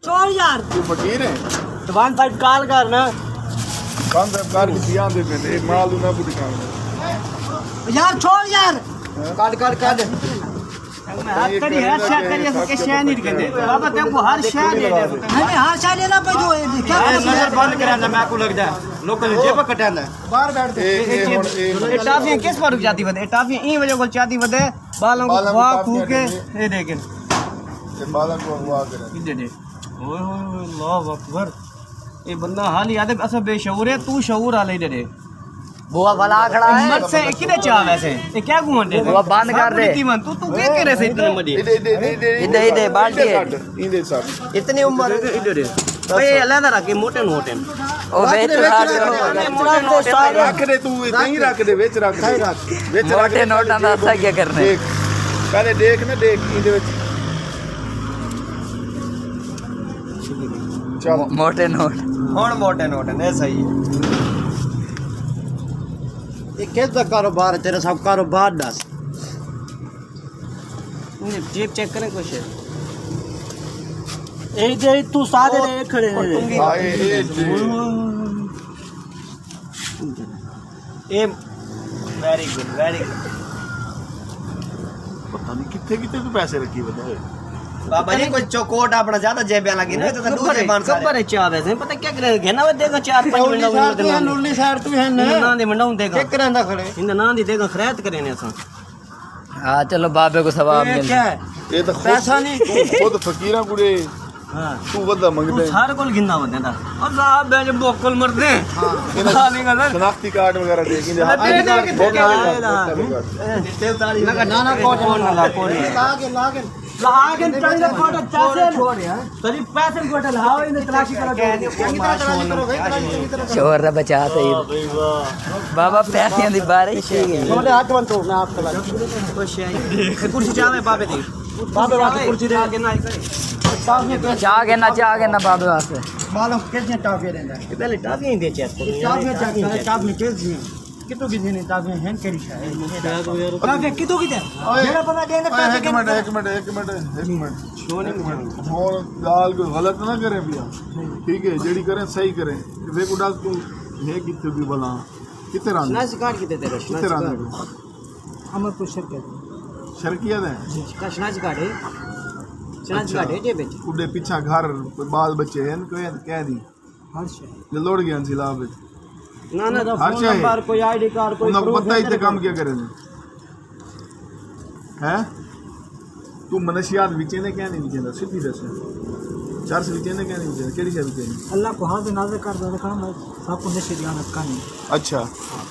छोड़ यार तू फकीर है वन साइड कॉल करना कौन सा कार की पियां दे में एक माल ना बुझ काम यार छोड़ यार काट काट काट हाथ करी है शय करी के शय नहीं कहते बाबा देखो हर शय दे दे हमें हर शय लेना पे जो क्या नजर बंद कराना मैं को लग जाए लोकल जेब कटांदा बाहर बैठ दे ये टाफियां किस पर रुक जाती बदे टाफियां ई वजह को चाहती बदे बालों को खवा खू के ये देखे ये बालों को हुआ करे दे दे ओए होए अल्लाह अकबर ये बंदा हाल ही आदे असा बेशऊर है तू शऊर आ ले दे बुआ भला खड़ा है मत से किने चाह वैसे ये क्या घुमाते बुआ बंद कर दे तू तू क्या करे से इतने मडी इधर बाल्टी है इंदे साथ इतनी उम्र इधर दे ओए अल्लाह दा रखे मोटे नोट हैं ओ वेच रख दे तू कहीं रख दे विच रख दे विच रख मोटे नोटां दा असा क्या करना देख पहले देख ना देख इंदे विच चल मोटे नोट हुन मोटे नोट है सही है ये किसका कारोबार है तेरा सब कारोबार दस मुझे जेब चेक करें कुछ ए दे तू सादे रे खड़े आए ये वेरी गुड पता नहीं कितने कितने तू पैसे रखी बता बाबा जी कोई चौकोट अपना ज्यादा जेब लगी ना तो दूसरे बान सारे चाह वैसे पता क्या करे घेना वे देगा 4-5 मिनट में नुरली साइड तू है ना दे मंडाऊं देगा चेक करांदा खड़े इन ना दी देगा खैरत करे ने असा हां चलो बाबे को सवाब मिल क्या है ये तो पैसा नहीं तू खुद फकीरा कुड़े हां तू वदा मंगदे हर कोल गिनना बंदे दा और साहब बे बोकल मरदे हां नहीं गदर शनाख्ती कार्ड वगैरह दे के ना ना कोट ना ला कोरी लागे चल जा कोट चासे छोड़ यार तरी पैसे कोट लाओ इन तलाशी करो शोर दा बचा सही बाबा पैसे दी बारिश थोड़े हाथ बंद तो मैं आपको लगा खुश है कुर्सी चाहे बाबे दी बाबे वाली कुर्सी दे के ना करे चाह के ना बाबे वास्ते मालूम कितने टाफियां देंदा पहले टाफियां ही दे चेक टाफियां कैसी कितो की देने टाफियां हैं केरी है टाफियां कितो की दे जेड़ा पता देंदा एक मिनट और गाल को गलत ना करे भैया ठीक है जेडी करें सही करें वे को डाल तू है कितने भी भला कितने रान नाच काट के देते कितने रान हमर को शर्किया शर्किया दे नाच काटे चनाच काटे जे बेच उडे पीछा घर बाल बच्चे हैं कह दी हर शे ये लोड गया जिला में ना फोन नंबर कोई आईडी कार्ड कोई उनको पता ही ते काम क्या करे हैं तू मनशियात विचे ने क्या नहीं विचे सीधी दस चार से विचे ने क्या नहीं विचे केड़ी से विचे अल्लाह को हाथ नाज़ कर दे काम सब को नशे ध्यान रखा नहीं अच्छा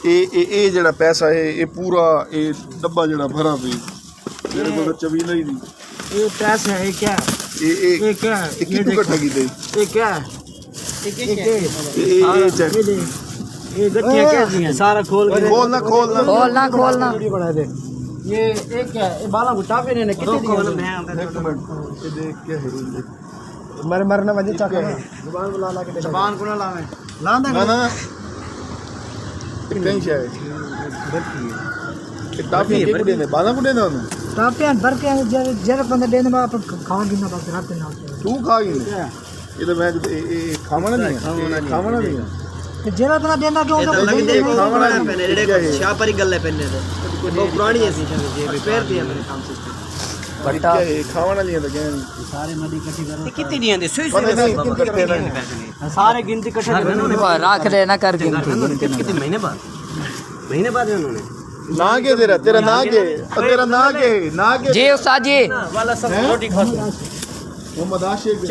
ए जेड़ा पैसा है ये पूरा ये डब्बा जेड़ा भरा पे मेरे को चबीला ही नहीं ये पैसा है क्या ये क्या है ये कितने इकट्ठा की दे ये क्या है ये चेक ये गठियां कैसी हैं सारा खोलना खोलना बढ़ा दे ये क्या है ये बाला गुटा पे ने कितने दिए एक मिनट ये देख क्या है मरना वजह चाका जुबान बुला ला के जुबान को ना लावे लांदा ना कहीं से है टाफी के कुडे ने बाला कुडे ने टापियां भर के जरा बंदा देने में आप खा गिना बस रात ना तू खा गई ये तो मैं खावना नहीं है जरा बंदा देना क्यों तो खावना नहीं पहले जेड़े शाह परी गल्ले पहले थे वो पुरानी ऐसी जे पैर दिया मेरे काम से बट्टा खावना नहीं है तो क्या सारे मदी इकट्ठी करो कितनी दिए दे सुई सारे गिनती इकट्ठे रख लेना कर कितने महीने बाद उन्होंने ना के तेरा ना के जी उस्ताद जी वाला सब रोटी खा मोहम्मद आशिक